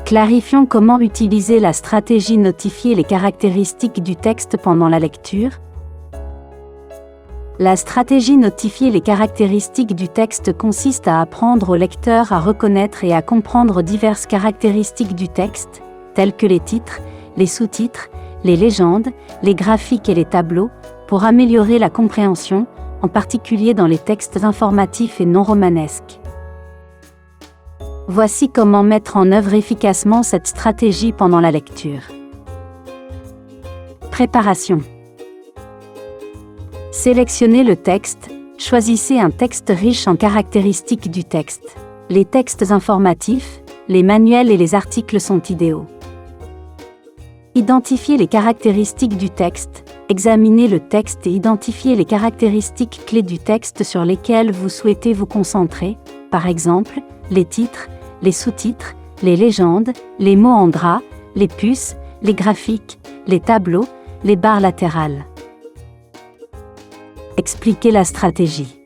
Clarifions comment utiliser la stratégie notifier les caractéristiques du texte pendant la lecture. La stratégie notifier les caractéristiques du texte consiste à apprendre au lecteur à reconnaître et à comprendre diverses caractéristiques du texte, telles que les titres, les sous-titres, les légendes, les graphiques et les tableaux, pour améliorer la compréhension, en particulier dans les textes informatifs et non romanesques. Voici comment mettre en œuvre efficacement cette stratégie pendant la lecture. Préparation. Sélectionnez le texte, choisissez un texte riche en caractéristiques du texte. Les textes informatifs, les manuels et les articles sont idéaux. Identifiez les caractéristiques du texte, examinez le texte et identifiez les caractéristiques clés du texte sur lesquelles vous souhaitez vous concentrer, par exemple, les titres, les sous-titres, les légendes, les mots en gras, les puces, les graphiques, les tableaux, les barres latérales. Expliquez la stratégie.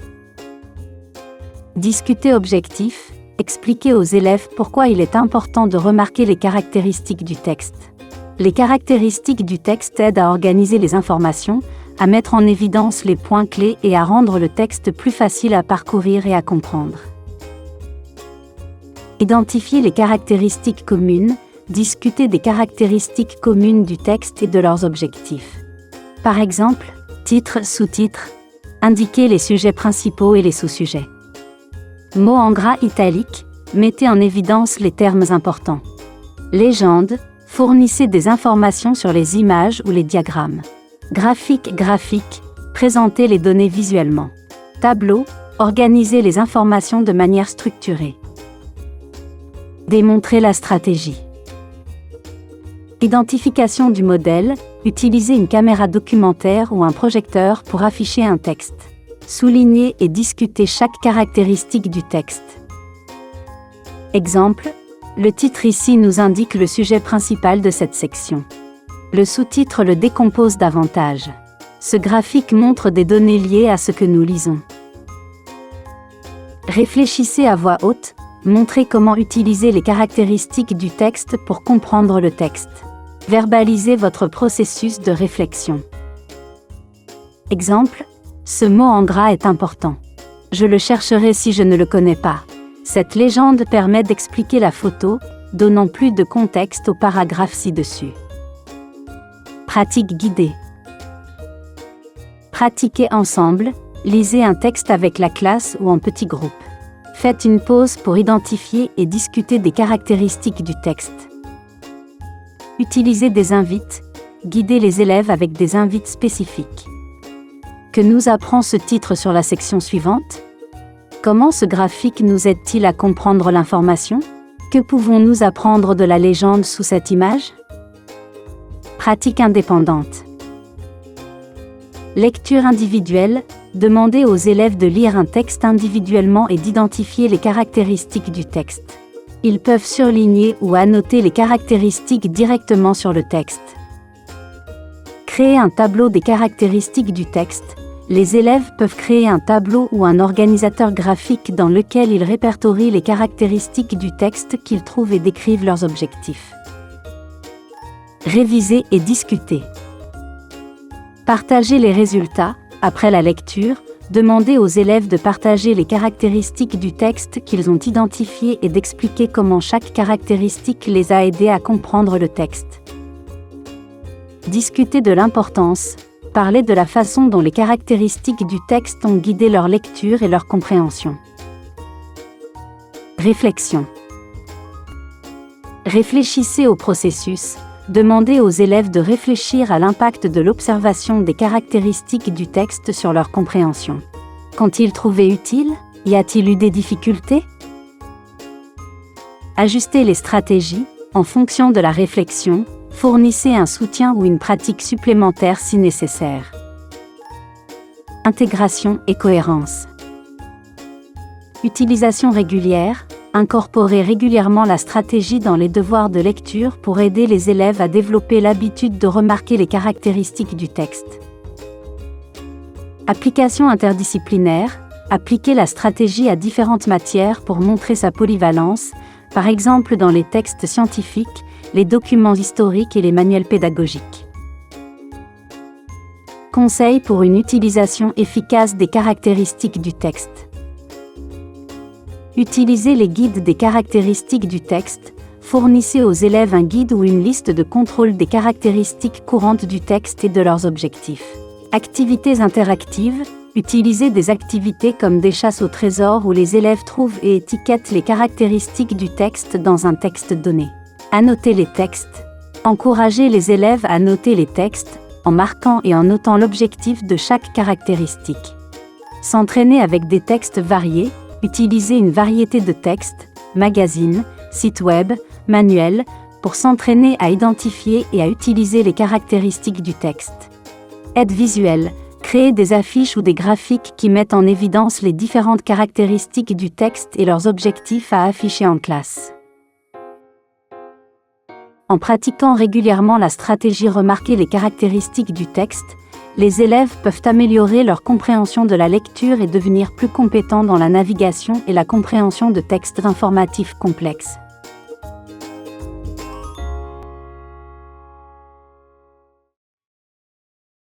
Discutez objectif, expliquez aux élèves pourquoi il est important de remarquer les caractéristiques du texte. Les caractéristiques du texte aident à organiser les informations, à mettre en évidence les points clés et à rendre le texte plus facile à parcourir et à comprendre. Identifiez les caractéristiques communes, discutez des caractéristiques communes du texte et de leurs objectifs. Par exemple, titre, sous-titre, indiquez les sujets principaux et les sous-sujets. Mots en gras italiques, mettez en évidence les termes importants. Légende, fournissez des informations sur les images ou les diagrammes. Graphique, présentez les données visuellement. Tableau, organisez les informations de manière structurée. Démontrez la stratégie. Identification du modèle, utilisez une caméra documentaire ou un projecteur pour afficher un texte. Soulignez et discutez chaque caractéristique du texte. Exemple, le titre ici nous indique le sujet principal de cette section. Le sous-titre le décompose davantage. Ce graphique montre des données liées à ce que nous lisons. Réfléchissez à voix haute, montrez comment utiliser les caractéristiques du texte pour comprendre le texte. Verbalisez votre processus de réflexion. Exemple, ce mot en gras est important. Je le chercherai si je ne le connais pas. Cette légende permet d'expliquer la photo, donnant plus de contexte au paragraphe ci-dessus. Pratique guidée. Pratiquez ensemble, lisez un texte avec la classe ou en petits groupes. Faites une pause pour identifier et discuter des caractéristiques du texte. Utilisez des invites, guidez les élèves avec des invites spécifiques. Que nous apprend ce titre sur la section suivante? Comment ce graphique nous aide-t-il à comprendre l'information? Que pouvons-nous apprendre de la légende sous cette image? Pratique indépendante. Lecture individuelle, demandez aux élèves de lire un texte individuellement et d'identifier les caractéristiques du texte. Ils peuvent surligner ou annoter les caractéristiques directement sur le texte. Créer un tableau des caractéristiques du texte. Les élèves peuvent créer un tableau ou un organisateur graphique dans lequel ils répertorient les caractéristiques du texte qu'ils trouvent et décrivent leurs objectifs. Réviser et discuter. Partagez les résultats. Après la lecture, demandez aux élèves de partager les caractéristiques du texte qu'ils ont identifiées et d'expliquer comment chaque caractéristique les a aidés à comprendre le texte. Discutez de l'importance. Parlez de la façon dont les caractéristiques du texte ont guidé leur lecture et leur compréhension. Réflexion. Réfléchissez au processus. Demandez aux élèves de réfléchir à l'impact de l'observation des caractéristiques du texte sur leur compréhension. Qu'ont-ils trouvé utile? Y a-t-il eu des difficultés? Ajustez les stratégies, en fonction de la réflexion, fournissez un soutien ou une pratique supplémentaire si nécessaire. Intégration et cohérence. Utilisation régulière. Incorporez régulièrement la stratégie dans les devoirs de lecture pour aider les élèves à développer l'habitude de remarquer les caractéristiques du texte. Application interdisciplinaire. Appliquez la stratégie à différentes matières pour montrer sa polyvalence, par exemple dans les textes scientifiques, les documents historiques et les manuels pédagogiques. Conseils pour une utilisation efficace des caractéristiques du texte. Utilisez les guides des caractéristiques du texte. Fournissez aux élèves un guide ou une liste de contrôle des caractéristiques courantes du texte et de leurs objectifs. Activités interactives. Utilisez des activités comme des chasses au trésor où les élèves trouvent et étiquettent les caractéristiques du texte dans un texte donné. Annotez les textes. Encouragez les élèves à noter les textes, en marquant et en notant l'objectif de chaque caractéristique. S'entraîner avec des textes variés. Utilisez une variété de textes, magazines, sites web, manuels, pour s'entraîner à identifier et à utiliser les caractéristiques du texte. Aide visuelle. Créez des affiches ou des graphiques qui mettent en évidence les différentes caractéristiques du texte et leurs objectifs à afficher en classe. En pratiquant régulièrement la stratégie remarquer les caractéristiques du texte, les élèves peuvent améliorer leur compréhension de la lecture et devenir plus compétents dans la navigation et la compréhension de textes informatifs complexes.